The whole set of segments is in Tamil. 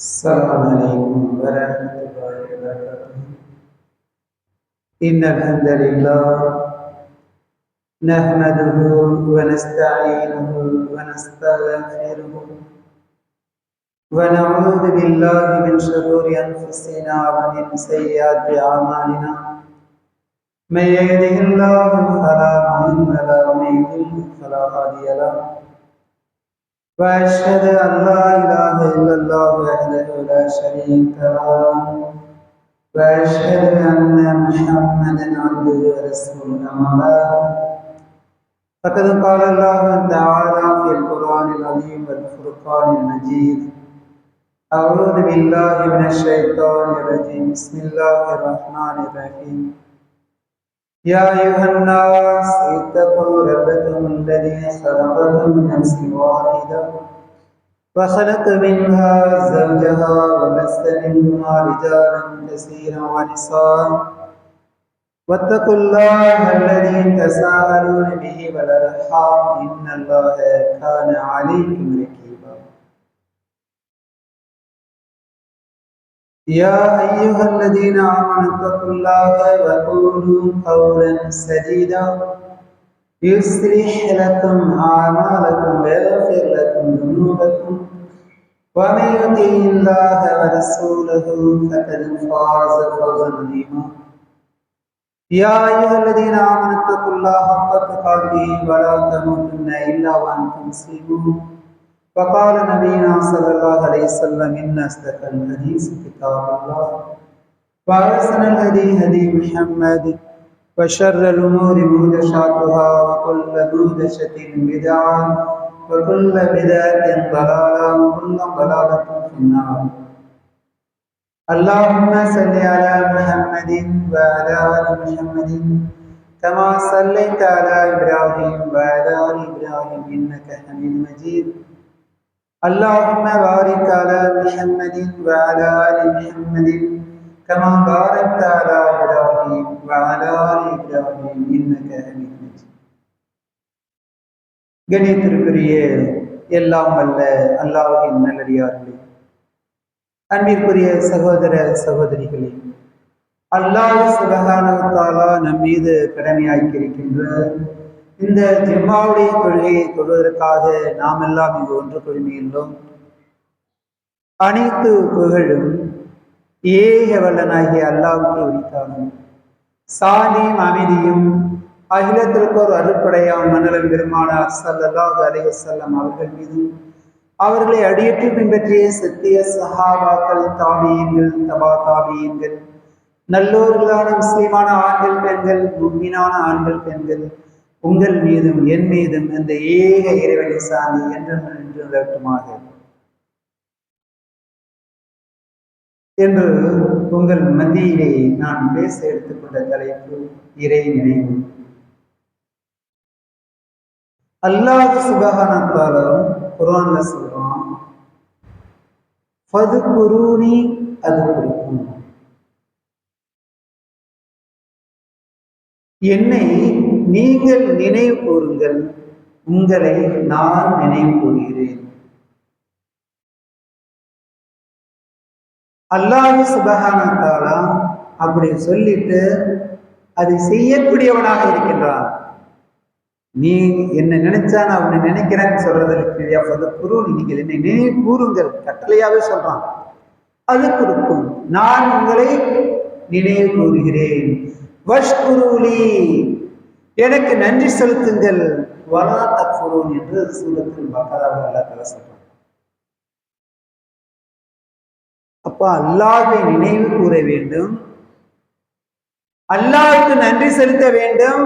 السلام عليكم ورحمة الله وبركاته. إن الحمد لله نحمده ونستعينه ونستغفره ونعوذ بالله من شرور أنفسنا ومن سيئات أعمالنا. من يهده الله فلا مضل له ومن يضلل فلا هادي له. وأشهد أن لا إله إلا الله وحده لا شريك له وأشهد أن محمدا عبده ورسوله. أما بعد فقد قال الله تعالى في القرآن العظيم والفرقان المجيد: أعوذ بالله من الشيطان الرجيم. بسم الله الرحمن الرحيم. يا أيها الناس اتقوا ربكم الذي خلقكم من نفس واحدة وخلق منها زوجها وبث منهما رجالا كثيرا ونساء واتقوا الله الذي تساءلون به والأرحام إن الله كان عليكم رقيبا. يا أيها الذين آمنوا اتقوا الله وقولوا قولا سديدا يصلح لكم أعمالكم ويغفر لكم ذنوبكم ومن يطع الله ورسوله فقد فاز فوزا عظيما. يا أيها الذين آمنوا اتقوا الله حق تقاته ولا تموتن إلا وأنتم مسلمون. وقال نبينا صلى الله عليه وسلم: إن أصدق الحديث كتاب الله وأحسن الهدي هدي محمد وشر الأمور محدثاتها وكل محدثة بدعة وكل بدعة ضلالة وكل ضلالة في النار. اللهم صل على محمد وعلى آل محمد كما صليت على إبراهيم وعلى آل إبراهيم إنك حميد مجيد. اللهم بارك على محمد وعلى آل محمد كما باركت على إبراهيم وعلى آل إبراهيم إنك حميد مجيد. கணியத்திற்குரிய எல்லாம் வல்ல அல்லாஹ்வின் நல்லடியார்களே, அன்பிற்குரிய சகோதர சகோதரிகளே, அல்லாஹ் சுப்ஹானஹு வ தஆலா நம் மீது கடமையாக்கியிருக்கின்ற இந்த ஜும்மாவுடைய தொழுகையை தொழுவதற்காக நாம் எல்லாம் இங்கு ஒன்று குழுமியுள்ளோம். அனைத்து புகழும் ஏக வல்லனாகிய அல்லாஹ்வுக்கு உரித்தாகும். சாந்தியும் அமைதியும் அகிலத்திற்கோர் அருட்படையாம் மன்னலம் பெருமானார் ஸல்லல்லாஹு அலைஹி வஸல்லம் அவர்கள் மீதும், அவர்களை அடியேற்று பின்பற்றிய சத்திய சஹாபாக்கள், தாபியீன்கள், தபா தாபியீன்கள், நல்லோர்களான முஸ்லிமான ஆண்கள் பெண்கள், முஃமினான ஆண்கள் பெண்கள், உங்கள் மீதும் என் மீதும் இந்த ஏக இறைவனை சாந்தி என்றென்று நின்றட்டுமாக என்று உங்கள் மத்தியிலே நான் பேச எடுத்துக்கொண்ட தலைப்பு இறை நினைவு. அல்லாஹ் சுப்ஹானஹு வ தஆலா குர்ஆன்ல சொல்றான்: ஃபதுகுரூனி அத்குருக்கும். என்னை நீங்கள் நினைவு கூறுங்கள், உங்களை நான் நினைவு கூறுகிறேன். அல்லாஹ் சுப்ஹானஹு வ தஆலா அப்படி சொல்லிட்டு அதை செய்யக்கூடியவனாக இருக்கின்றான். நீ என்ன நினைச்சா நான் உன்னை நினைக்கிறேன்னு சொல்றதற்கு நீங்கள் என்னை நினைவு கூறுங்கள் கட்டளையாவே சொல்றான். அது கொடுக்கும், நான் உங்களை நினைவு கூறுகிறேன். வஷ்குரூலி, எனக்கு நன்றி செலுத்துங்கள். வலா தக்ஃபுரூன் என்று சூரத்துல் பக்ராவில் அல்லாஹ் தஆலா சொல்றான். அப்ப அல்லாஹ்வை நினைவு கூற வேண்டும், அல்லாஹ்வுக்கு நன்றி செலுத்த வேண்டும்,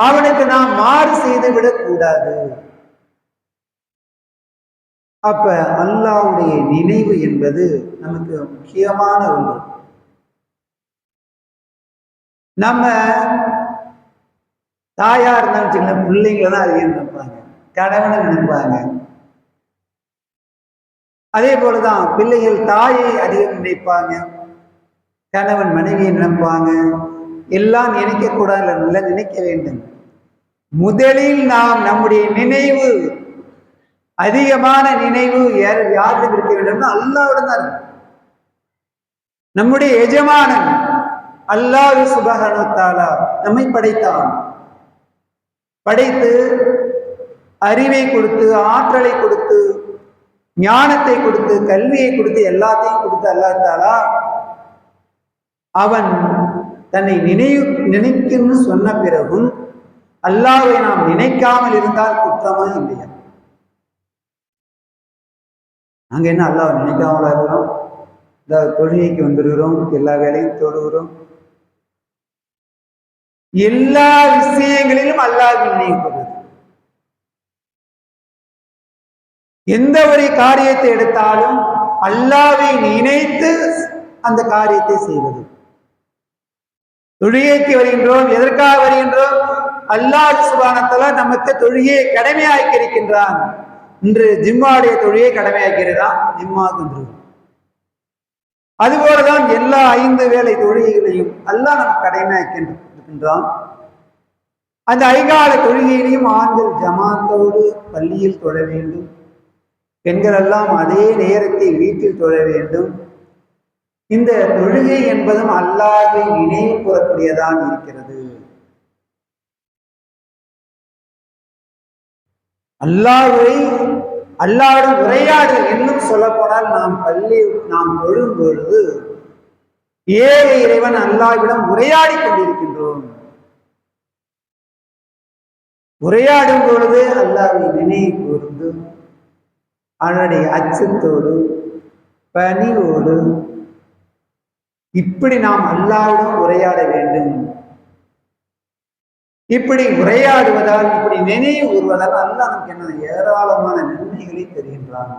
அவனுக்கு நாம் மாறு செய்து விடக்கூடாது. அப்ப அல்லாஹ்வுடைய நினைவு என்பது நமக்கு முக்கியமான ஒன்று. நம்ம தாயா இருந்தாலும் சின்ன பிள்ளைங்களை தான் அதிகம் நினைப்பாங்க, கணவனை நினைப்பாங்க. அதே போலதான் பிள்ளைகள் தாயை அதிகம் நினைப்பாங்க, கணவன் மனைவியை நினைப்பாங்க. எல்லாம் நினைக்க கூடாது, நினைக்க வேண்டும். முதலில் நாம் நம்முடைய நினைவு அதிகமான நினைவு யாரிடம் இருக்க வேண்டும்? அல்லாஹ்விடம் தான். நம்முடைய எஜமானன் அல்லாஹ் சுப்ஹானஹு வ தஆலா நம்மை படைத்தான். படைத்து அறிவை கொடுத்து, ஆற்றலை கொடுத்து, ஞானத்தை கொடுத்து, கல்வியை கொடுத்து, எல்லாத்தையும் கொடுத்து அல்லாஹ் தஆலா அவன் தன்னை நினைக்குன்னு சொன்ன பிறகும் அல்லாஹ்வை நாம் நினைக்காமல் இருந்தால் குற்றமா இல்லையா? நாங்க என்ன அல்லாஹ்வை நினைக்காமலா இருக்கிறோம்? இந்த தொழுகைக்கு வந்துடுகிறோம், எல்லா வேலையும் தொழுகிறோம், எல்லா விஷயங்களிலும் அல்லாஹ்வை நினைப்பது. எந்த ஒரு காரியத்தை எடுத்தாலும் அல்லாஹ்வை நினைத்து அந்த காரியத்தை செய்வது. தொழுகைக்கு வருகின்றோம், எதற்காக வருகின்றோம்? அல்லாஹ் சுப்ஹானஹு வ தஆலா நமக்கு தொழுகையை கடமையாக்கி இருக்கின்றான். இன்று ஜும்மாவுடைய தொழுகையை கடமையாக்கிறான், ஜும்மாவுக்கு வந்துருவோம். அதுபோலதான் எல்லா 5 வேளை தொழுகைகளையும் அல்லாஹ் நமக்கு கடமையாக்கி இருக்கின்றான். அந்த 5 கால தொழுகையிலையும் ஆண்கள் ஜமாத்தோடு பள்ளியில் தொழ வேண்டும், பெண்கள் எல்லாம் அதே நேரத்தில் வீட்டில் தொழ வேண்டும். இந்த தொழுகை என்பதும் அல்லாஹ்வை நினைவு கூறக்கூடியதான் இருக்கிறது. அல்லாஹ்வுடன் உரையாடல் இன்னும் சொல்ல போனால் நாம் தொழும் பொழுது ஏக இறைவன் அல்லாஹ்விடம் உரையாடி கொண்டிருக்கின்றோம். உரையாடும் பொழுது அல்லாஹ்வை நினைவு கூர்ந்து அவனுடைய அச்சத்தோடு பணிவோடு இப்படி நாம் அல்லாஹ்வுடன் உரையாட வேண்டும். இப்படி உரையாடுவதால், இப்படி நினைவு கூறுவதால் அல்லாஹ் நமக்கு என்ன ஏராளமான நன்மைகளை தருகின்றான்.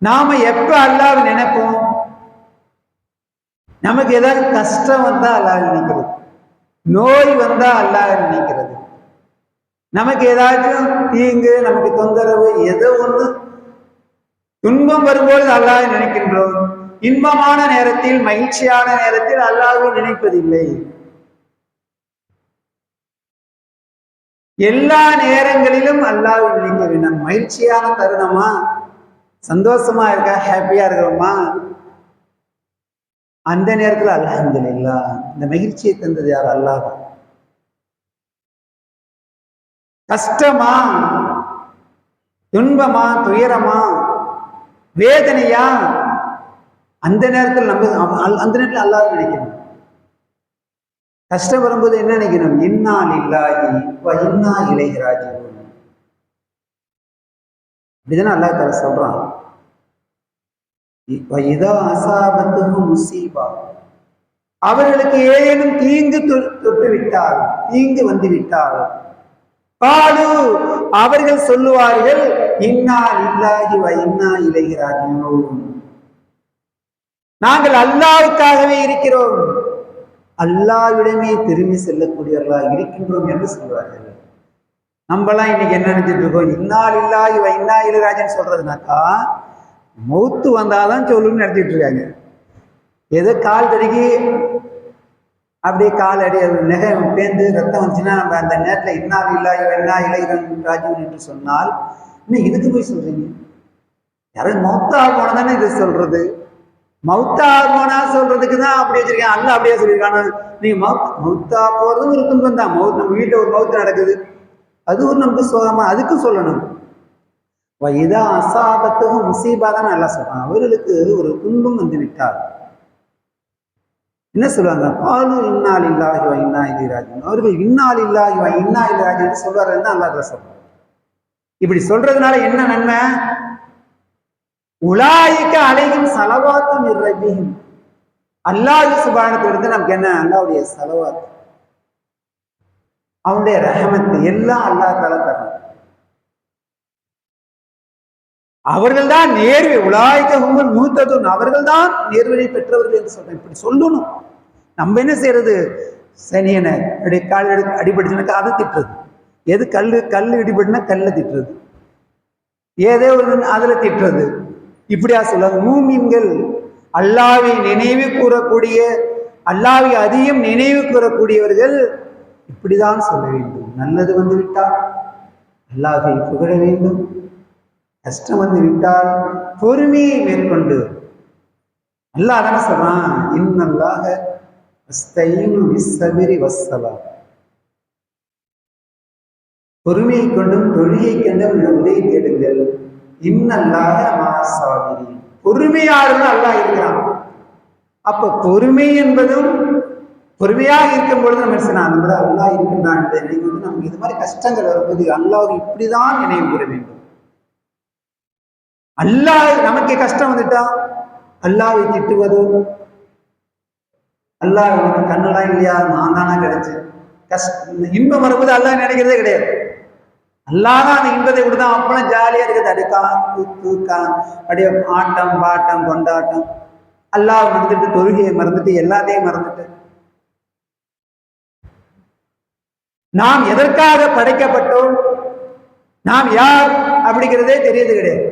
நாம எப்ப அல்லாஹ்வை நினைப்போம்? நமக்கு ஏதாவது கஷ்டம் வந்தா அல்லாஹ் நினைக்கிறது, நோய் வந்தா அல்லாஹ் நினைக்கிறது, நமக்கு ஏதாச்சும் தீங்கு, நமக்கு தொந்தரவு, ஏதோ ஒன்று துன்பம் வரும்போது அல்லாஹ்வை நினைக்கின்றோம். இன்பமான நேரத்தில், மகிழ்ச்சியான நேரத்தில் அல்லாஹ்வை நினைப்பதில்லை. எல்லா நேரங்களிலும் அல்லாஹ்வை நினைக்க வேண்டும். மகிழ்ச்சியான தருணமா, சந்தோஷமா இருக்கா, ஹாப்பியா இருக்கிறோமா, அந்த நேரத்தில் அல்ஹம்துலில்லாஹ், இந்த மகிழ்ச்சியை தந்தது யார்? அல்லாஹ். கஷ்டமா, துன்பமா, துயரமா, வேதனையா, அந்த நேரத்தில் அந்த நேரத்தில் அல்லாஹ் நினைக்கணும். கஷ்டம் வரும்போது என்ன நினைக்கணும்? இன்னா லில்லாஹி வ இன்னா இலைஹி ராஜிஊன். அப்படிதானே அல்லாஹ் தஆலா சொல்றான். இதா அஸாபத்துஹும் முஸீபா, அவர்களுக்கு ஏதேனும் தீங்கு தொட்டு விட்டால், தீங்கு வந்து விட்டால், காலு அவர்கள் சொல்லுவார்கள், இன்னா லில்லாஹி வ இன்னா இலைஹி ராஜிஊன், நாங்கள் அல்லாஹ்வுக்காகவே இருக்கிறோம், அல்லாஹ்விடமே திரும்பி செல்லக்கூடியவர்களாக இருக்கின்றோம் என்று சொல்வார்கள். நம்மலாம் இன்னைக்கு என்ன நினைச்சிட்டு இருக்கோம்? இன்னா லில்லாஹி வ இன்னா இலைஹி ராஜிஊன் சொல்றதுனாக்கா மௌத்து வந்தாதான் சொல்லுன்னு நினைச்சிட்டு இருக்காங்க. ஏதோ கால் தடுக்கி அப்படியே கால் அடி நெகை பேந்து ரத்தம் வந்துச்சுன்னா நம்ம அந்த நேரத்தில் இன்னா லில்லாஹி வ இன்னா இலைஹி ராஜிஊன் என்று சொன்னால், இன்னும் இதுக்கு போய் சொல்றீங்க? யாரும் மௌத்தா போனதானே இது சொல்றது? மௌத்தா போனா சொல்றதுக்கு தான் அப்படி வச்சிருக்கேன். அல்ல அப்படியே சொல்லியிருக்காங்க. நீங்க மௌத்தா போறதும் ஒரு துன்பம் தான். நம்ம வீட்டில் ஒரு மௌத்து நடக்குது, அது ஒரு நமக்கு சோகமா, அதுக்கும் சொல்லணும். இதா அஸாபத்துஹும் முஸீபா தான் நல்லா சொல்றாங்க. அவர்களுக்கு ஒரு துன்பம் வந்து விட்டால் என்ன சொல்லுவாங்க? காலு இன்னா லில்லாஹி வ இன்னா இலைஹி ராஜிஊன். அவர்கள் இன்னா லில்லாஹி வ இன்னா இலைஹி ராஜிஊன் சொல்வார்கள் தான் அல்லாஹ் சொல்றாங்க. இப்படி சொல்றதுனால என்ன நன்மை? உலாயிக்க அலைஹிம் ஸலவாத்தும் மிர் ரப்பிஹிம், அல்லாஹ் சுப்ஹானஹு வ தஆலா நமக்கு என்ன? அல்லாஹ்வுடைய ஸலவாத், அவனுடைய ரஹமத் எல்லாம் அல்லாஹ் தஆலா தரான். அவர்கள் தான் நேர்வை, உலாயிக்க ஹுமுல் முஹ்ததூன், அவர்கள் தான் நேர்வழி பெற்றவர்கள் என்று சொல்றேன். இப்படி சொல்லணும். நம்ம என்ன செய்யறது? சனியன கால் அடிபடுச்சுனாக்கா அதை திட்டுறது. எது கல் இடிபடுனா கல்ல திட்டுறது, ஏதோ ஒரு அதுல திட்டுறது. இப்படியா சொல்லுவாங்க. மூமின்கள் அல்லாஹ்வை நினைவு கூறக்கூடிய, அல்லாஹ்வை அதிகம் நினைவு கூறக்கூடியவர்கள் இப்படிதான் சொல்ல வேண்டும். நல்லது வந்து விட்டால் அல்லாஹை புகழ வேண்டும். கஷ்டம் வந்து விட்டால் பொறுமையை மேற்கொண்டு அல்லாஹ் தானே சொல்றான், இன்னல்லாஹ அஸ்தைனு பிஸ்ஸபிரி வஸ்ஸலா, பொறுமையை கொண்டும் தொழிலை கொண்டும் உதவி தேடுங்கள். இன்னல்லாஹ மஅஸ்ஸாபிரீன், பொறுமையாளர் அல்லாஹ் இருக்கிறான். அப்ப பொறுமை என்பதும் பொறுமையாக இருக்கும் பொழுது நம்ம நம்ம அல்லாஹ் இருக்கின்றான் என்பதை நினைவு நமக்கு இது மாதிரி கஷ்டங்கள் வரும்போது அல்லாஹ் இப்படிதான் நினைவு கூற வேண்டும். அல்லாஹ் நமக்கு கஷ்டம் வந்துட்டா அல்லாஹ்வை திட்டுவதோ, அல்லாஹ் உனக்கு கண்ணெல்லாம் இல்லையா, நான் தானா கிடைச்சேன், இன்பம் வரும்போது அல்லாஹ் நினைக்கிறதே கிடையாது. அல்லாஹ் தான் அந்த இன்பத்தை கொடுத்தான், அப்பெல்லாம் ஜாலியா இருக்குது, அடுக்கா தூக்கா அப்படியே ஆட்டம் பாட்டம் கொண்டாட்டம், அல்லாஹ் மறந்துட்டு தொழுகையை மறந்துட்டு எல்லாத்தையும் மறந்துட்டு நாம் எதற்காக படைக்கப்பட்டோம், நாம் யார் அப்படிங்கிறதே தெரியுது கிடையாது.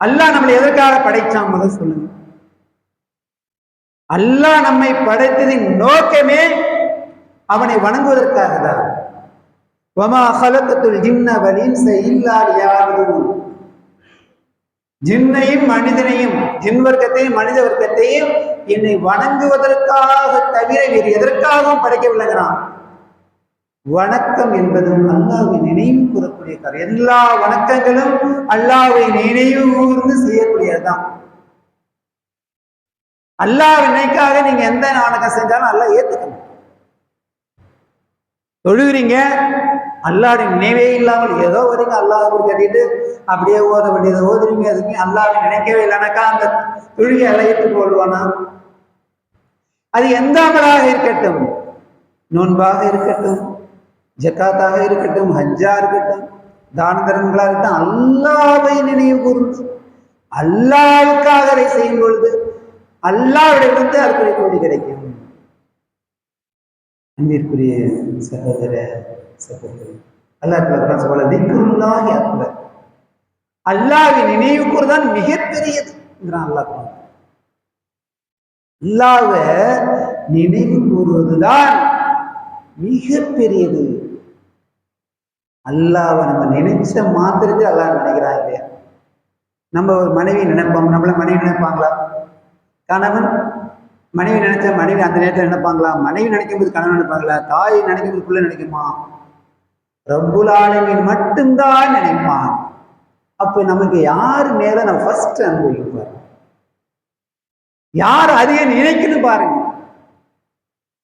அல்லாஹ் நம்மளை எதற்காக படைச்சான் முதல் சொல்லுங்க. அல்லாஹ் நம்மை படைத்ததின் நோக்கமே அவனை வணங்குவதற்காக தான். வமா ஹலகத்துல் ஜின்ன வல் இன்ஸ இல்லா லியஅபுதுன், ஜின்னையும் மனிதனையும், ஜின் வர்க்கத்தையும் மனித வர்க்கத்தையும் என்னை வணங்குவதற்காக தவிர வேறு எதற்காகவும் படைக்கவில்லைங்கிறான். வணக்கம் என்பதும் அல்லாஹ்வை நினைவு கூறக்கூடிய காரியம். எல்லா வணக்கங்களும் அல்லாஹ்வை நினைவு கூர்ந்து செய்யக்கூடியதுதான். அல்லாஹ் நினைக்காக நீங்க எந்த வணக்கம் செஞ்சாலும் அல்லாஹ் ஏத்துக்கணும். தொழுகிறீங்க, அல்லாஹ்வின் நினைவே இல்லாமல் ஏதோ வரீங்க, அல்லாஹ் கட்டிட்டு அப்படியே ஓத வேண்டியதை ஓதுறீங்க, அதுக்கு அல்லாஹ்வை நினைக்கவே இல்லைனாக்கா அந்த தொழுகை எல்லாம் ஏற்றுக்கொள்வானா? அது எந்த அமலாக இருக்கட்டும், நோன்பாக இருக்கட்டும், ஜக்காத்தாக இருக்கட்டும், ஹஜ்ஜா இருக்கட்டும், தான தர்மங்களா இருக்கட்டும், அல்லாஹ்வை நினைவு கூர்ந்து அல்லாஹ்வுக்காக அதை செய்யும் பொழுது அல்லாஹ்விடமிருந்து அதற்குரிய கூலி கிடைக்கும். அன்பிற்குரிய சகோதர சகோதரி, அல்லாஹ் சொல்ல திக்ருல்லாஹி அக்பர், அல்லாஹ்வை நினைவு கூறுதான் மிகப்பெரியது. அல்லாஹ்வை நினைவு கூறுவதுதான் மிகப்பெரியது. அல்லாஹ்வை நம்ம நினைச்ச மாத்திரத்தில் அல்லாஹ் நினைக்கிறான் இல்லையா? நம்ம ஒரு மனைவி நினைப்போம், நம்மள மனைவி நினைப்பாங்களா? கணவன் மனைவி நினைச்ச மனைவி அந்த நேரத்தில் நினைப்பாங்களா? மனைவி நினைக்கும் போது கணவன் நினைப்பாங்களா? தாயை நினைக்கும் போது பிள்ளை நினைக்குமா? ரப்புல் ஆலமீன் மட்டும்தான் நினைப்பான். அப்ப நமக்கு யாரு மேல நம்ம ஃபர்ஸ்ட் அனுபவிப்பாரு, யார் அதிக நினைக்கணும் பாருங்க.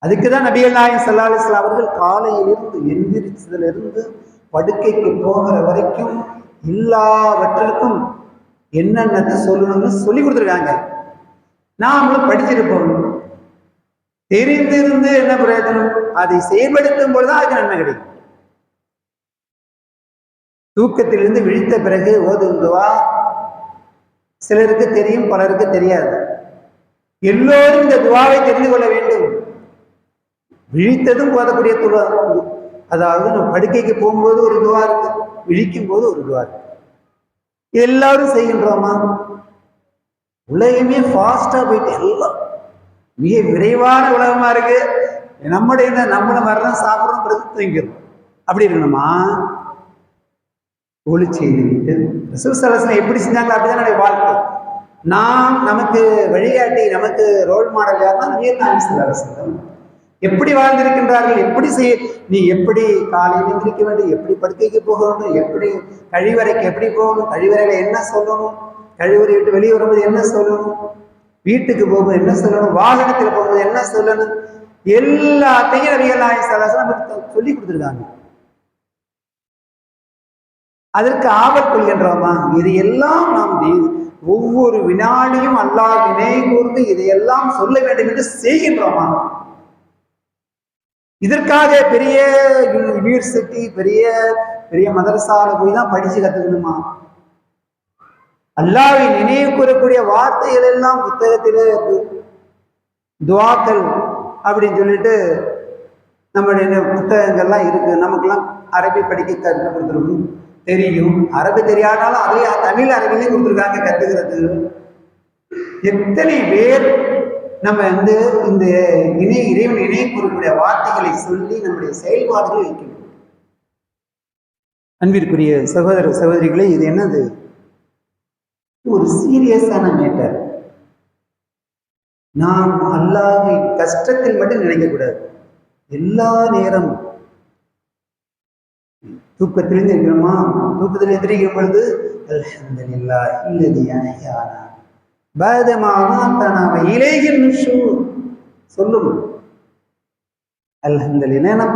அதுக்குதான் நபிகள் நாயகம் ஸல்லல்லாஹு அலைஹி வஸல்லம் அவர்கள் காலையிலிருந்து எந்திரிச்சதிலிருந்து படுக்கைக்கு போகிற வரைக்கும் எல்லாவற்றிற்கும் என்னென்ன சொல்லணும்னு சொல்லி கொடுத்துருக்காங்க. நாமளும் படிச்சிருப்போம். தெரிந்திருந்து என்ன பிரயோஜனம்? அதை செயல்படுத்தும் பொழுதுதான் அதுக்கு நன்மை கிடைக்கும். தூக்கத்திலிருந்து விழித்த பிறகு ஓதுவா சிலருக்கு தெரியும், பலருக்கு தெரியாது. எல்லோரும் இந்த துவாவை தெரிந்து கொள்ள வேண்டும். விழித்ததும் ஓதக்கூடிய துவா, அதாவது நம்ம படுக்கைக்கு போகும்போது ஒரு துவா இருக்கு, விழிக்கும் போது ஒரு துவா இருக்கு. எல்லாரும் செய்கின்றோமா? உலகமே ஃபாஸ்டா போயிட்டு எல்லாம் மிக விரைவான உலகமா இருக்கு. நம்முடைய நம்மளும் வர்றோம், சாப்பிட்றோம், பிறகு தூங்கிடுறோம். அப்படி இருக்கணுமா? ஒளி செய்து விட்டு ரசூல் ஸல்லல்லாஹு அலைஹி வஸல்லம் எப்படி செஞ்சாங்க அப்படிதான் நம்முடைய வாழ்க்கை. நாம் நமக்கு வழிகாட்டி, நமக்கு ரோல் மாடல் யாருன்னா நபிகள் நாயகம் ஸல்லல்லாஹு அலைஹி வஸல்லம் எப்படி வாழ்ந்திருக்கின்றார்கள், எப்படி செய்ய, நீ எப்படி காலையில் எந்திரிக்க வேண்டும், எப்படி படுக்கைக்கு போக வேண்டும், எப்படி கழிவறைக்கு எப்படி போகணும், கழிவறையில என்ன சொல்லணும், கழிவறை விட்டு வெளியே வரும்போது என்ன சொல்லணும், வீட்டுக்கு போகும்போது என்ன சொல்லணும், வாகனத்தில் போகும்போது என்ன சொல்லணும், எல்லாத்தையும் நபிகள் நாயகம் ஸல்லல்லாஹு அலைஹி வஸல்லம் சொல்லி கொடுத்துருக்காங்க. அதற்கு ஆவல் கொள்கின்றோமா? இதையெல்லாம் நாம் ஒவ்வொரு வினாடியும் அல்லாஹ் நினைவு கூர்ந்து இதையெல்லாம் சொல்ல வேண்டும் என்று செய்கின்றோமா? இதற்காக பெரிய யூனிவர்சிட்டி, பெரிய பெரிய மதரசால போய் தான் படிச்சு கத்துக்கணுமா? அல்லாஹ்வை நினைவு கூறக்கூடிய வார்த்தைகள் எல்லாம் புத்தகத்திலே துஆக்கள் அப்படின்னு சொல்லிட்டு நம்மளுடைய புத்தகங்கள்லாம் இருக்கு. நமக்கெல்லாம் அரபி படிக்க கற்றுக் கொடுத்துருக்கும், தெரியும். அரபி தெரியாதாலும் அதே தமிழ் அரபிலே கொடுத்துருக்காங்க கத்துக்கிறது. எத்தனை பேர் நம்ம இந்த இறைவன் நினைவு கூறக்கூடிய வார்த்தைகளை சொல்லி நம்முடைய செயல்பாடுகளை வைக்கணும். அன்பிற்குரிய சகோதர சகோதரிகளே, இது என்னது? ஒரு சீரியஸான மேட்டர். நாம் அல்லாஹ்வை கஷ்டத்தில் மட்டும் நினைக்கக்கூடாது. எல்லா நேரமும் தூக்கத்திலிருந்து இருக்கிறோமா, தூக்கத்தில் எதிரிக்கும் பொழுது அல்ஹம்துலில்லாஹ் இல்லதி அஹ்யானா பஅதமா அமாத்தனா வ இலைஹின் நுஷூர் சொல்லும். அல்ஹம்துலில்லாஹ். ஏன்னா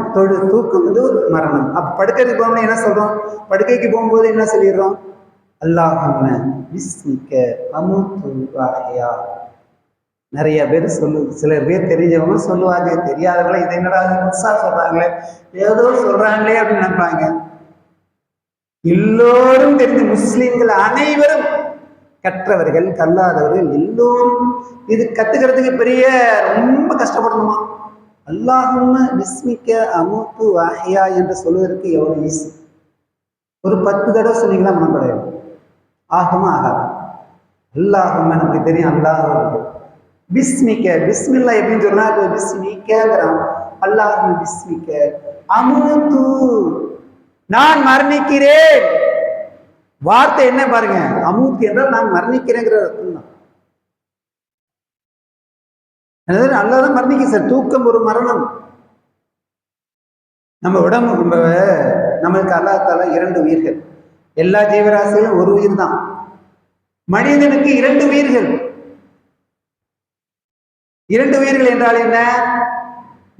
தூக்கம் வந்து ஒரு மரணம். அப்ப படுக்கைக்கு போகும்போது என்ன சொல்றோம்? படுக்கைக்கு போகும்போது என்ன சொல்லிடுறோம்? அல்லாஹும்ம பிஸ்மிக்க அமூது வ அஹ்யா. நிறைய பேர் சிலர் பேர் தெரிஞ்சவங்க சொல்லுவாங்க, தெரியாதவங்கள இதை என்னடா புதுசா சொல்றாங்களே, ஏதோ சொல்றாங்களே அப்படின்னு நினைப்பாங்க. எல்லோரும் தெரிஞ்ச முஸ்லிம்கள் அனைவரும், கற்றவர்கள் கல்லாதவர்கள் எல்லோரும் இது கத்துக்கிறதுக்கு பெரிய ரொம்ப கஷ்டப்படணுமா? அல்லாஹும்ம பிஸ்மிக்க அமூது வ அஹ்யா என்று சொல்வதற்கு எவ்வளவு ஈஸி. ஒரு 10 தடவை சொன்னீங்களா மனப்படையும், ஆகுமா ஆகாது. அல்லாஹும்ம நமக்கு தெரியும், அல்லாஹ் பிஸ்மிக்க, பிஸ்மில்லா எப்படின்னு சொன்னா பிஸ்மிக்கங்கிறான். அல்லாஹும்ம பிஸ்மிக்க அமூது, நான் மரணிக்கிறேன். வார்த்தை என்ன பாருங்க, அமூத் என்றால் நான் மரணிக்கிறேங்கிற அர்த்தம் தான். அல்லாதான் மரணிக்க சார். தூக்கம் ஒரு மரணம். நம்ம உடம்பு நம்மளுக்கு அல்லாஹ்தால 2 உயிர்கள். எல்லா ஜீவராசிகளும் ஒரு உயிர் தான். மனிதனுக்கு 2 உயிர்கள். 2 உயிர்கள் என்றால் என்ன?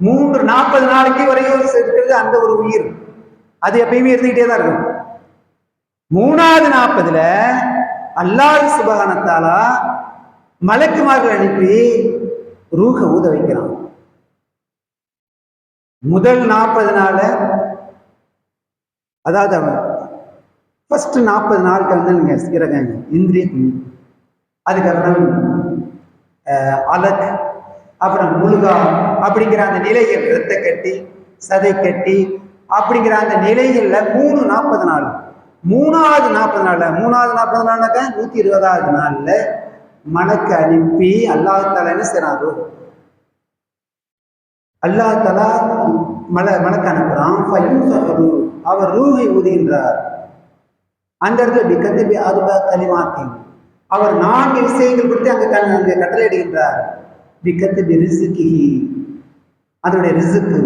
40 நாளைக்கு வரையும் இருக்கிறது அந்த ஒரு உயிர். அது எப்பயுமே இருந்துகிட்டே தான் இருக்கும். 3வது 40ல அல்லாஹ் சுப்ஹானஹு வ தஆலா மலக்குமார்கள் அனுப்பி ரூஹ ஊத வைக்கிறான். முதல் 40 நாள், அதாவது அவன் ஃபர்ஸ்ட் 40 நாளுக்கு வந்து நீங்க இறங்க இந்திரிய, அதுக்கப்புறம் அலக், அப்புறம் முழுகா அப்படிங்கிற அந்த நிலைகள், இரத்த கட்டி, சதை கட்டி அப்படிங்கிற அந்த நிலைகள்ல 40 நாள். 3வது 40 நாள்னாக்கா 120வது நாள்ல மலக்கு அனுப்பி அல்லாஹ் தஆலா என்ன செய்றான்? அல்லாஹ் தஆலா மலக்கு அனுப்புறான். அவர் ரூஹை ஊதுகின்றார். அந்த இடத்துல பிகத்திபி அர்பா கலிமாத்தின், அவர் 4 விஷயங்கள் குறித்து அங்கே கட்டளை இடுகின்றார். பிகத்திபி ரிஸ்கிஹி, அதனுடைய ரிஸ்க்கு,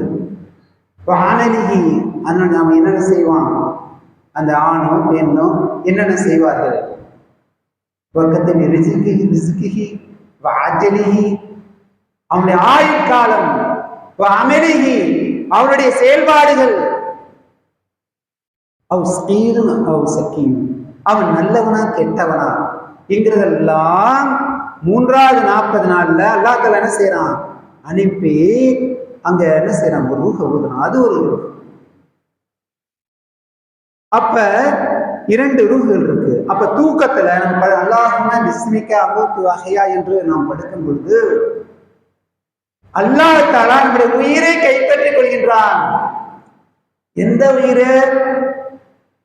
வானலிஹி, அதனுடைய நாம் என்னென்ன செய்வான், அந்த ஆணோ பெண்ணோ என்னென்ன செய்வார்கள். பக்கத்தின் ரிஸ்கிஹி வாஜலிஹி, அவனுடைய ஆயுட்காலம், அமெரிகி, அவனுடைய செயல்பாடுகள், அவன் நல்லவனா கெட்டவனா என்கிறதெல்லாம் 3வது 40 நாள்ல அல்லாஹ் தஆலா என்ன செய்யறான்? அனுப்பி அங்க என்ன செய்யறான்? ஒரு ரூஹ ஊதுறான். அது ஒரு ரூஹ். அப்ப 2 ரூஹ்கள் இருக்கு. அப்ப தூக்கத்துல நம்ம அல்லாஹும்ம பிஸ்மிக்க அமூது வ அஹ்யா என்று நாம் படுக்கும் பொழுது அல்லாஹ் தஆலா நம்முடைய உயிரை கைப்பற்றிக் கொள்கின்றான். எந்த உயிர்?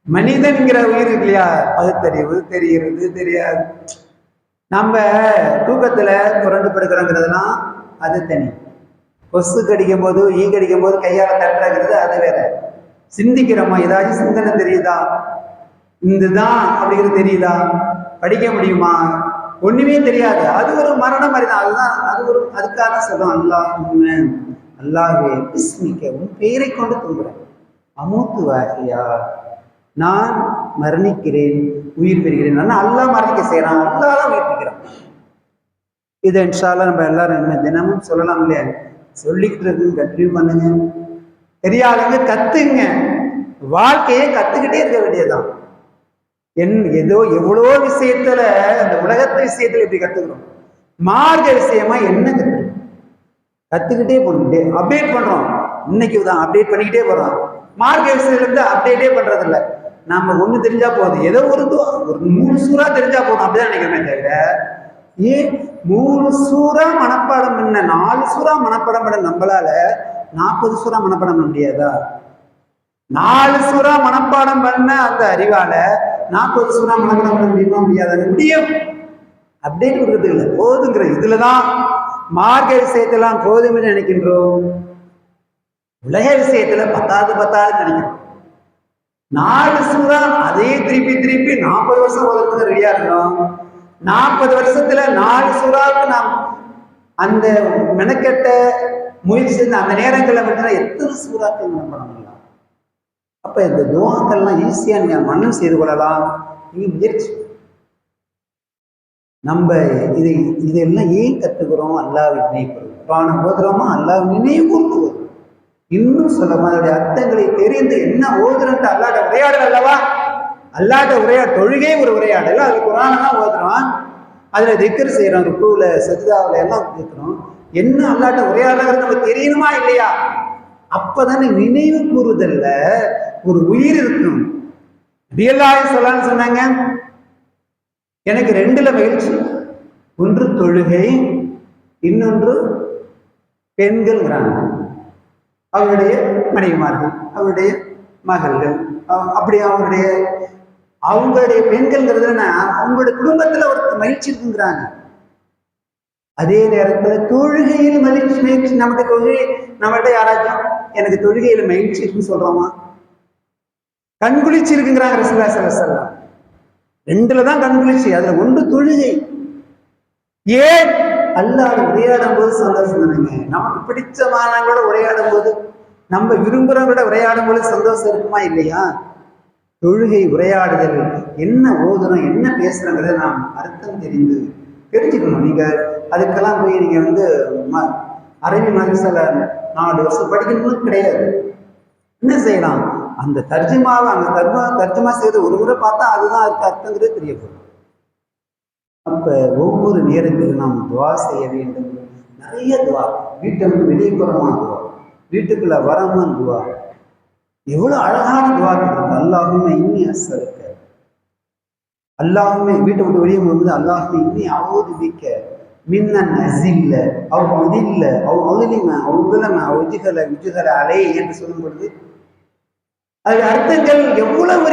மனிதன்கிற உயிர் இல்லையா? பகுத்தறிவு, தெரிகிறது, தெரியாது. நம்ம தூக்கத்துல புரண்டு படுக்கிறோங்கிறதுலாம் அது தனி. கொசு கடிக்கும் போது, ஈ கடிக்கும் போது கையால தட்டுறது அது வேற. சிந்திக்கிறோமா? ஏதாச்சும் சிந்தனை தெரியுதா? இதுதான் அப்படிங்கிறது தெரியுதா? படிக்க முடியுமா? ஒண்ணுமே தெரியாது. அது ஒரு மரணம் மாதிரி தான். அதுக்காக சொல்றோம், அல்லாஹ்வே பிஸ்மிக்க, உன் பெயரை கொண்டு தூங்குறேன். அமூது வ அஹ்யா, நான் மரணிக்கிறேன், உயிர் பெறுகிறேன். அல்லாஹ் மரணிக்க செய்யறான், அல்லாஹ் தான் உயிர்ப்பிக்கிறான். இதை இன்ஷா அல்லாஹ் நம்ம எல்லாரும் தினமும் சொல்லலாம் இல்லையா? சொல்லிக்கிட்டு இருக்கு, கண்டினியூ பண்ணுங்க. தெரியாதவங்க கத்துங்க. வாழ்க்கையை கத்துக்கிட்டே இருக்க வேண்டியதுதான். ஏதோ எவ்வளோ விஷயத்துல, அந்த உலகத்து விஷயத்துல இப்படி கத்துக்கிறோம். மார்க்க விஷயமா என்ன கத்துக்கிட்டே போகணும். அப்டேட் பண்றோம். இன்னைக்கு தான் அப்டேட் பண்ணிக்கிட்டே போறோம். மார்க்க விஷயத்துல இருந்து அப்டேட்டே பண்றது இல்லை. நம்ம ஒண்ணு தெரிஞ்சா போதும், ஏதோ ஒரு 3 சூறா தெரிஞ்சா போதும் அப்படிதான் நினைக்கிறேன். தவிர 3 சூறா மனப்பாடம் பண்ண, 4 சூறா மனப்பாடம் பண்ண நம்மளால 40 சூறா மனப்பாடம் பண்ண முடியாதா? 4 சூறா மனப்பாடம் பண்ண அந்த அறிவால 40 சூறா மனப்பாடம் பண்ண முடியுமா? முடியாத. முடியும். அப்டேட் கொடுக்கறது இல்லை, போதுங்கிற இதுலதான் மார்க்க விஷயத்தெல்லாம் போதும் நினைக்கின்றோம். உலக விஷயத்துல பத்தாவது நினைக்கிறோம். 4 சூறா அதே திருப்பி திருப்பி 40 வருஷம் ஓதுறதுக்கு ரெடியா இருக்கணும். 40 வருஷத்துல 4 சூறாவுக்கு நாம் அந்த மெனக்கெட்ட முயற்சி அந்த நேரங்களில் மட்டும் எத்தனை சூறாக்கள் நம்ம பண்ணலாம். அப்ப இந்த துவாக்கள்லாம் ஈஸியா நீங்க மன்னம் செய்து கொள்ளலாம். நீங்க முயற்சி நம்ம இதெல்லாம் ஏன் கத்துக்கிறோம்? அல்லாஹ்வை நினைக்கிறோம். குர்ஆனை ஓதுறோமா அல்லாஹ்வை நினைவு கூர்ந்து ஓதுறோம். இன்னும் சொல்லமா அதோடைய அர்த்தங்களை தெரிந்து என்ன ஓதுறன்ட்டு அல்லாஹ்ட்ட உரையாடல் அல்லவா? அல்லாஹ்ட்ட உரையாடல், தொழுகை ஒரு உரையாடல். அது குர்ஆனை தான் ஓதுறோம், அதுல திக்ர் செய்யறோம், ருக்குல சஜ்தாவுல எல்லாம் கேட்கிறோம். என்ன அல்லாஹ்ட்ட உரையாடல் நமக்கு தெரியணுமா இல்லையா? அப்பதானே நினைவு கூறுதல்ல ஒரு உயிர் இருக்கும். நபியல்லாஹு ஸல்லல்லாஹு சொன்னாங்க, எனக்கு 2ல மகிழ்ச்சி. ஒன்று தொழுகை, இன்னொன்று பெண்கள்ங்கிறாங்க. அவருடைய மனைவிமார்கள், அவருடைய மகள்கள், அப்படி அவங்களுடைய பெண்கள்ங்கிறது அவங்களுடைய குடும்பத்துல ஒரு மகிழ்ச்சி இருக்குங்கிறாங்க. அதே நேரத்துல தொழுகையில் மகிழ்ச்சி. நமக்கு தொழுகை, நம்மகிட்ட யாராச்சும் எனக்கு தொழுகையில மகிழ்ச்சி இருக்குன்னு சொல்றோமா? கண்குளிச்சு இருக்குங்கிறாங்க ரசூலுல்லாஹி ஸல்லல்லாஹு அலைஹி வஸல்லம். 2ல தான் கண்குளிச்சு, அதுல ஒன்று தொழுகை. ஏன்? அல்லாஹ் உரையாடும் போது சந்தோஷம் தானுங்க. நமக்கு பிடிச்சமானவங்களோட உரையாடும் போது, நம்ம விரும்புறவங்களோட உரையாடும் போது சந்தோஷம் இருக்குமா இல்லையா? தொழுகை உரையாடுதல், என்ன ஓதுறோம், என்ன பேசுறோங்கிறத நாம் அர்த்தம் தெரிஞ்சுக்கணும். நீங்க அதுக்கெல்லாம் போய் நீங்க அரபி மதரசால 4 வருஷம் படிக்கணும்னு கிடையாது. என்ன செய்யலாம்? அந்த தர்ஜுமாவை தர்ஜுமா செய்து ஒரு முறை பார்த்தா அதுதான் அதுக்கு அர்த்தங்கிறது தெரியப்படும். அப்ப ஒவ்வொரு நேரத்திலும் நாம் துவா செய்ய வேண்டும். நிறைய துவா, வீட்டை வந்து வெளியே போறோமா துவா, வீட்டுக்குள்ள வரமா துவா, எவ்வளவு அழகான துவாக்கள் இருக்கு. அல்லாஹும்ம இன்னி அஸ்அலுக்க, அல்லாஹுமே வீட்டை விட்டு வெளியே போகும்போது அல்லாஹுமே இன்னி அஊது பிக்க மின்னன் அஸில்ல அவ் அதில்ல அவ் அலிம அவ் உலம அவ் உஜ்ஹல அலை என்று சொல்லும் பொழுது அது அர்த்தங்கள் எவ்வளவு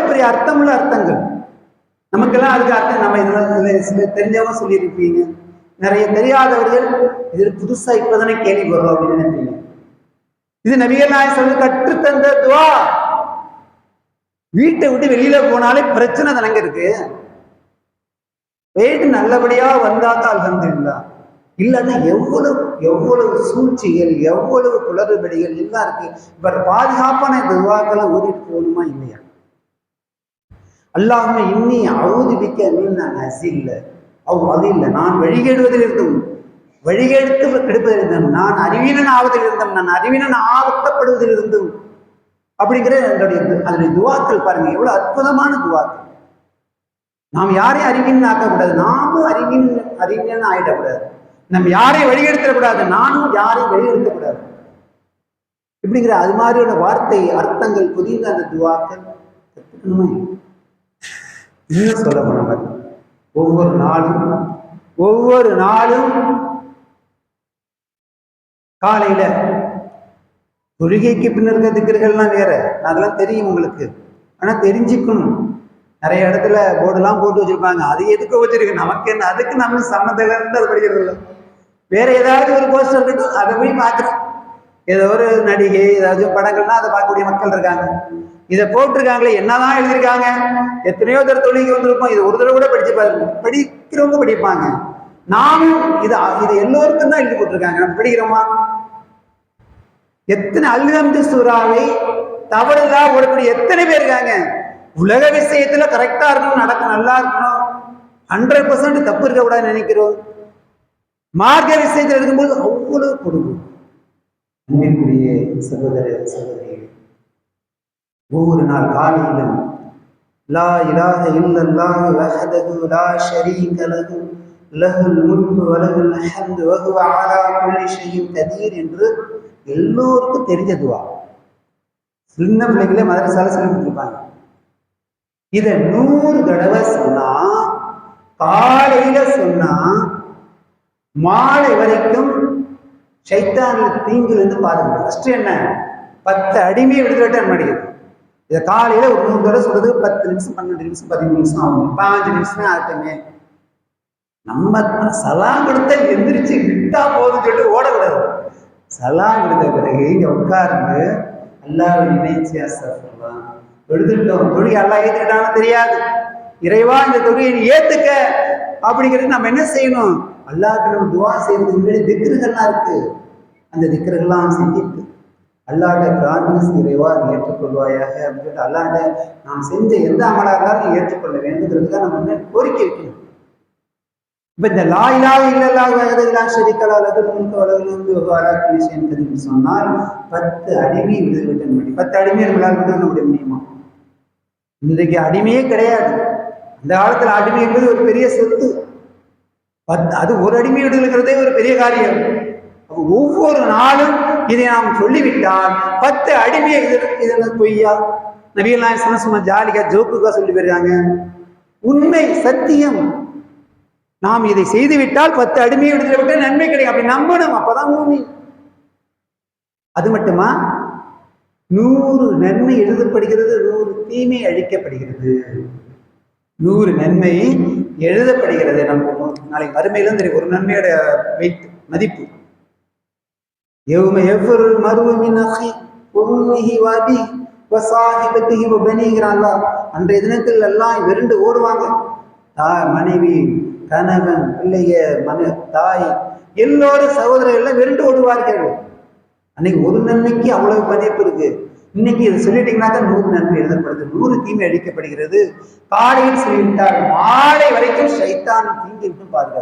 பெரிய அர்த்தமுள்ள அர்த்தங்கள். நமக்கெல்லாம் அதுக்கு அர்த்தம் நம்ம இதுல தெரிஞ்சவங்க சொல்லியிருப்பீங்க. நிறைய தெரியாதவர்கள் இது புதுசா இப்பதானே கேள்விப்படுறோம் அப்படின்னு நினைப்பீங்க. இது நபிகள் நாயகம் சொல்லி கற்றுத்தந்த துவா. வீட்டை விட்டு வெளியில போனாலே பிரச்சனை தானங்க இருக்கு. வீட்டு நல்லபடியா வந்தாதான் அல்ஹம்துலில்லாஹ். இல்லைன்னா எவ்வளவு சூழ்ச்சிகள், எவ்வளவு குளறுபடிகள் எல்லாம் இருக்கு. இப்ப பாதுகாப்பான இந்த துவாக்கெல்லாம் ஓதிட்டு போகணுமா இல்லையா? அல்லாஹும்ம இன்னி அஊது பிக்க மின் அஸில்ல அவ் அதில்ல, நான் வழிகேடுவதிலிருந்தும் வழிகெடுத்து கெடுப்பதிலிருந்தும், நான் அறிவீனன் ஆவதிலிருந்தும், நான் அறிவீனன் ஆவத்தப்படுவதிலிருந்தும் அப்படிங்கிற அதனுடைய துவாக்கள் பாருங்க, எவ்வளவு அற்புதமான துவாக்கள். நாம் யாரையும் அறிவீன் ஆக்கக்கூடாது, நாமும் அறிவீன் ஆயிடக்கூடாது. நம்ம யாரையும் வழிகெடுத்துடக்கூடாது, நானும் யாரையும் வழிகெடுத்தக்கூடாது. இப்படிங்கிற அது மாதிரியான வார்த்தை அர்த்தங்கள் புதிய அந்த துவாக்கள் கற்றுக்கணுமே. இன்னும் சொல்ல போன ஒவ்வொரு நாளும் காலையில தொழுகைக்கு பின்னர் இருக்க திக்ர்கள்லாம் வேற, அதெல்லாம் தெரியும் உங்களுக்கு. ஆனா தெரிஞ்சுக்கணும். நிறைய இடத்துல போர்டுலாம் போட்டு வச்சிருப்பாங்க, அது எதுக்கு வச்சிருக்கு, நமக்கு என்ன, அதுக்கு நம்ம சம்மந்தம் அது படிக்கிறது இல்லை. வேற ஏதாவது ஒரு போஸ்டர் இருக்கட்டும், அதை போய் பார்க்குறோம். ஏதோ ஒரு நடிகை ஏதாவது படங்கள்லாம் அதை பார்க்கக்கூடிய மக்கள் இருக்காங்க. இதை போட்டிருக்காங்களே, என்னதான் எழுதியிருக்காங்க. எத்தனையோ தடவை தொழுகை வந்திருப்போம், இது ஒரு தடவை கூட படிச்சு பாருங்க. படிக்கிறவங்க படிப்பாங்க. நாமும் இது எல்லோருக்கும் தான் எழுதி போட்டிருக்காங்க, நம்ம படிக்கிறோமா? எத்தனை அல்ஹம்து சூராவை தவறுதலா ஓடக்கூடிய எத்தனை பேர் இருக்காங்க. உலக விஷயத்துல கரெக்டா இருக்கணும், நல்லா இருக்கணும், 100% தப்பு இருக்க கூடாதுன்னு நினைக்கிறோம். மார்க்க விஷயத்தில் இருக்கும்போது அவ்வளவு கொடுக்கும். அன்பிற்குரிய சகோதர சகோதரிகளே, ஒவ்வொரு நாள் காலையிலும் லா இலாஹ இல்லல்லாஹு வஹ்தஹு லா ஷரீக லஹு லஹுல் முல்கு வ லஹுல் ஹம்து வ ஹுவ அலா குல்லி ஷைஇன் கதீர் என்று எல்லோருக்கும் தெரிஞ்ச துவா. சின்ன பிள்ளைகளே மதரசால சொல்லி கொடுத்துருப்பாங்க. இதை 100 தடவை சொன்னா, காலையில சொன்னா மாலை வரைக்கும் சைத்தான்ல தீங்குல இருந்து பாதுகாப்பு. ஃபர்ஸ்ட் என்ன, 10 அடிமையை விடுதலை மாட்டேங்குது. இதை காலையில ஒரு 100 தடவை சொல்றதுக்கு 10 நிமிஷம் 12 நிமிஷம் 13 நிமிஷம் ஆகும். 15 நிமிஷமே ஆகுமே. நம்ம சலாம் கொடுத்த எந்திரிச்சு விட்டா போதும் சொல்லிட்டு ஓடக்கூடாது. சலாம் கொடுத்த பிறகு இங்க உட்கார்ந்து அல்லாஹ் நினைச்சு அஸ்தக்ஃபிருல்லாஹ் எழுதிட்டோம். தொழுகை அல்லாஹ் ஏத்துக்கிட்டான்னு தெரியாது. இறைவா இந்த தொழுகையை நீ ஏத்துக்க அப்படிங்கிறது நம்ம என்ன செய்யணும்? அல்லாஹ்க்கு நம்ம துவா செய்யறதுக்கு முன்னாடி திக்ருகள்லாம் இருக்கு. அந்த திக்ருகள்லாம் செஞ்சுட்டு அல்லாஹ்ட்ட பிரார்த்தனை இறைவா நீ ஏற்றுக்கொள்வாயாக அப்படின்னு அல்லாஹ்ட்ட நாம் செஞ்ச எந்த அமலாக இருந்தாலும் நீ ஏற்றுக்கொள்ள வேண்டுங்கிறதுக்காக நம்ம என்ன கோரிக்கை வைக்கணும். இப்ப இந்த லா இலாஹ இல்லல்லாஹு வஹ்தஹு லா ஷரீக லஹு லஹுல் முல்கு வ லஹுல் ஹம்து வ ஹுவ அலா குல்லி ஷைஇன் கதீர் சொன்னால் 10 அடிமை விடுதலை முடியும். 10 அடிமை நம்மளால் விடுதலை முடியுமா? இன்றைக்கு அடிமையே கிடையாது. அந்த காலத்துல அடிமை என்பது ஒரு பெரிய சொத்து. அது ஒரு அடிமை விடுதலைங்கிறதே ஒரு பெரிய காரியம். ஒவ்வொரு நாளும் இதை நாம் சொல்லிவிட்டால் 10 அடிமையை இதெல்லாம் பொய்யா? நபிகள் நாயகம் சும்மா ஜாலிக்கா ஜோக்குக்கா சொல்லி போயிருக்காங்க. உண்மை சத்தியம். நாம் இதை செய்துவிட்டால் 10 அடிமையை விடுதலை விட்டு நன்மை கிடைக்கும். அப்படி நம்பணும். அப்பதான் மூமின். அது மட்டுமா? 100 நன்மை எழுதப்படுகிறது, 100 தீமை அழிக்கப்படுகிறது. 100 நன்மை எழுதப்படுகிறது. நமக்கு நாளைக்கு மறுமையிலும் தெரியும் ஒரு நன்மையோட வெயிட் மதிப்பு. எவ்வொரு மருவின் அன்றைய தினத்தில் எல்லாம் விருண்டு ஓடுவாங்க. மனைவி, கணவன், பிள்ளைய, தாய், எல்லோரும் சகோதரர்கள் எல்லாம் விருண்டு ஓடுவார்கள். அன்னைக்கு ஒரு நன்மைக்கு அவ்வளவு மதிப்பு இருக்கு. இன்னைக்கு இதை சொல்லிட்டீங்கன்னாக்கா 100 நன்மை எழுதப்படுது, 100 தீமை அழிக்கப்படுகிறது. காலையில் சொல்லிவிட்டால் மாலை வரைக்கும் சைத்தான் தீங்கி விட்டு பாருங்க.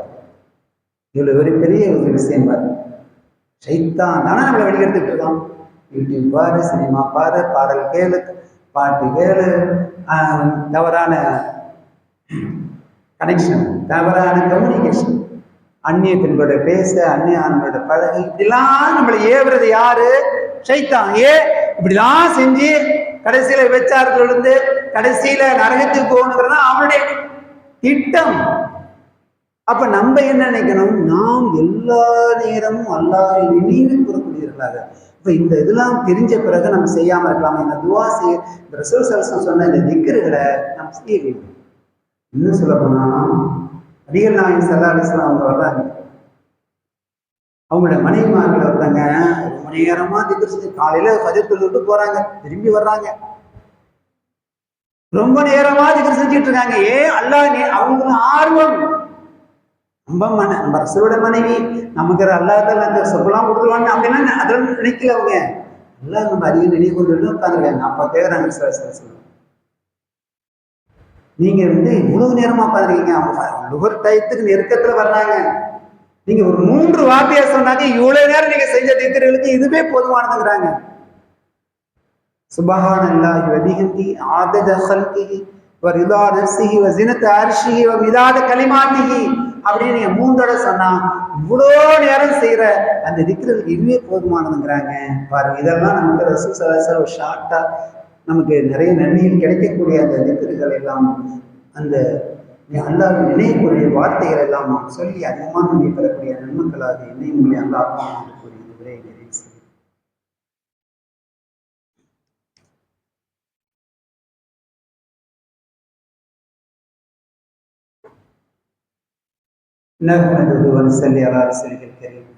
இவ்வளவு ஒரு பெரிய ஒரு விஷயம் பாரு. சைத்தான் தானே நம்மளை வெளியெடுத்துட்டு இருக்கான். யூடியூப் பாரு, சினிமா பாரு, பாடல் கேளு, பாட்டு கேளு, தவறான கனெக்ஷன், தவறான கம்யூனிகேஷன், அந்நிய பெண்களோட பேச, அந்நிய ஆண்களோட பழகு, இப்படிலாம் நம்மளை ஏவுறது யாரு? சைத்தான். இப்படிலாம் செஞ்சு கடைசியில விபச்சாரத்துல இருந்து கடைசியில நரகத்துக்கு போகணுங்கிறதா அவனுடைய திட்டம். அப்ப நம்ம என்ன நினைக்கணும்? நாம் எல்லா நேரமும் அல்லாஹ்வை நினைவு கூறக்கூடியவர்களாக. இப்ப இந்த இதெல்லாம் தெரிஞ்ச பிறகு நம்ம செய்யாம இருக்கலாம். இந்த துவா செய்ய, இந்த ரசூல் ஸல்லல்லாஹு அலைஹி வஸல்லம் சொன்ன இந்த திக்ருகளை நம்ம செய்ய வேண்டும். இன்னும் சொல்ல போனா நபிகள் நாயகம் ஸல்லல்லாஹு அலைஹி வஸல்லம் அவங்க வர்றாங்க. அவங்களோட மனைவிமார்கள் ஒருத்தாங்க ரொம்ப நேரமா திக்ர் செஞ்சு காலையில ஃபஜர் தொழுதுட்டு போறாங்க, திரும்பி வர்றாங்க. ரொம்ப நேரமா திக்ர் செஞ்சுட்டு இருக்காங்க. அல்லாஹ் அவங்களுக்கு ஆர்வம். நம்ம ரசூலோட மனைவி நமக்கு அல்லாஹ் சொல்லாம் கொடுத்துருவாங்க அப்படின்னா அதெல்லாம் நினைக்கல. அவங்க அல்லாஹ் நம்ம அதிகம் நினைவு கொண்டு உட்காந்துருக்காங்க. அப்ப கேட்கறாங்க, நீங்க இவ்வளவு நேரமா உட்காந்துருக்கீங்க. அவங்க ஒவ்வொரு டயத்துக்கு நெருக்கத்துல வர்றாங்க. நீங்க ஒரு 3 வார்த்தையா சொன்னாங்க, இவ்வளவு நேரம் நீங்க செஞ்ச திக்ர்களுக்கு இதுவே போதுமானதுங்கிறாங்க. சுப்ஹானல்லாஹி வ பிஹம்திஹி ஆதத ஹல்கிஹி வ ரிதா நஃப்ஸிஹி வ ஸினத அர்ஷிஹி வ மிதாத கலிமாத்திஹி அப்படின்னு நீங்க 3 தடவை சொன்னா இவ்வளோ நேரம் செய்யற அந்த திக்ர்களுக்கு இதுவே போதுமானதுங்கிறாங்க. பாருங்க, இதெல்லாம் நமக்கு ரசூல் ஸல்லல்லாஹு அலைஹி வஸல்லம் ஷார்ட்டா நமக்கு நிறைய நன்மைகள் கிடைக்கக்கூடிய அந்த திக்ர்கள் எல்லாம், அந்த அல்லாஹ் நினைவுக்கூடிய வார்த்தைகள் எல்லாம் சொல்லி அதிகமான நன்மை பெறக்கூடிய நன்மக்களாக என்னையும் உங்களை அல்லாஹ் கூறிய உரை நிறைவு செய்யும். நஹ்மதுஹு வ நுஸல்லி அலா ரசூலில் கரீம்.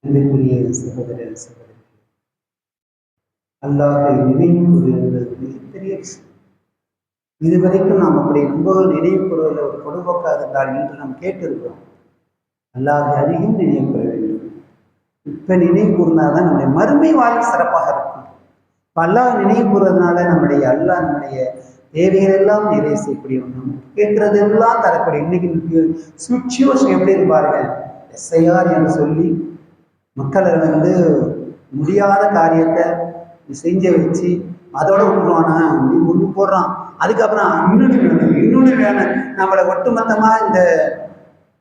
அன்பிற்குரிய சகோதர சகோதரிகளே, அல்லாஹ்வை நினைவு கூறுவது மிகப்பெரிய விஷயம். இதுவரைக்கும் நாம் அப்படி ரொம்ப நினைவு கூறுவதில் ஒரு பொதுபோக்காக இருந்தால் என்று நாம் கேட்டிருக்கிறோம். அல்லாஹ்வை அதிகம் நினைவு கூற வேண்டும். இப்ப நினைவு கூர்ந்தாதான் நம்முடைய மறுமை வாழ்க்கை சிறப்பாக இருக்கும். இப்ப அல்லாஹ் நினைவு கூறுறதுனால நம்முடைய தேவைகள் எல்லாம் நிறைவு செய்யக்கூடிய ஒன்று, கேட்கறது எல்லாம் தரக்கூடிய. இன்னைக்கு சுச்சுவேஷன் எப்படி இருப்பாருங்க? எஸ்ஐஆர் என்று சொல்லி மக்களை முடியாத காரியத்தை செஞ்ச வச்சு அதோட விட்டுருவானா அப்படி ஒன்று போடுறான். அதுக்கப்புறம் இன்னொன்று வேணும். நம்மளை ஒட்டுமொத்தமா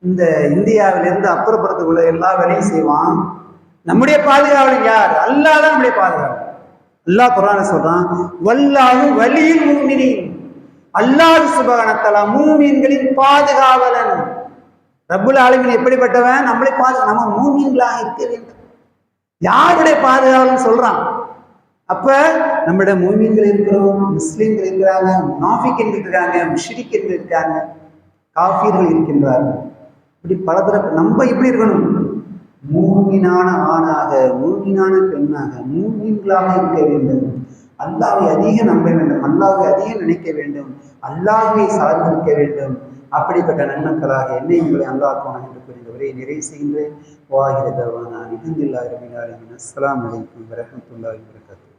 இந்த இந்தியாவிலிருந்து அப்புறப்படுறதுக்குள்ள எல்லா வேலையும் செய்வான். நம்முடைய பாதுகாவலன் யார்? அல்லாஹ் தான் நம்முடைய பாதுகாவலன். அல்லாஹ் குர்ஆன்ல சொல்றான், வல்லாஹு வலியுல் முஃமினீன். அல்லாஹ் சுப்ஹானஹு வ தஆலா மூமின்களின் பாதுகாவலன். ரப்புல் ஆலமீன் எப்படிப்பட்டவன்? நம்மளை நம்ம மூமின்களாக இருக்க வேண்டும். யாருடைய பாதுகாவலன் சொல்றான்? அப்ப நம்மளோட மூமின்கள் இருக்கிறோம், முஸ்லிம்கள் இருக்கிறாங்க, முனாஃபிக்கள் இருக்காங்க, முஷ்ரிக்கள் இருக்காங்க, காஃபிர்கள் இருக்கின்றார்கள். இப்படி பலதரப்பு நம்ம எப்படி இருக்கணும்? மூமினான ஆணாக, மூமினான பெண்ணாக, மூமின்களாக இருக்க வேண்டும். அல்லாஹ்வை அதிக நம்ப வேண்டும், அல்லாஹ்வை அதிகம் நினைக்க வேண்டும், அல்லாஹ்வை சார்ந்திருக்க வேண்டும். அப்படிப்பட்ட நன்மக்களாக என்னை உங்களை அல்லாஹ் என்று கூறி இந்த உரையை நிறைவு செய்கின்றேன். வாஹிர தஅவானா அல்ஹம்துலில்லாஹி ரப்பில் ஆலமீன். அஸ்ஸலாமு அலைக்கும் வரஹ்மத்துல்லாஹி வபரகாத்துஹு.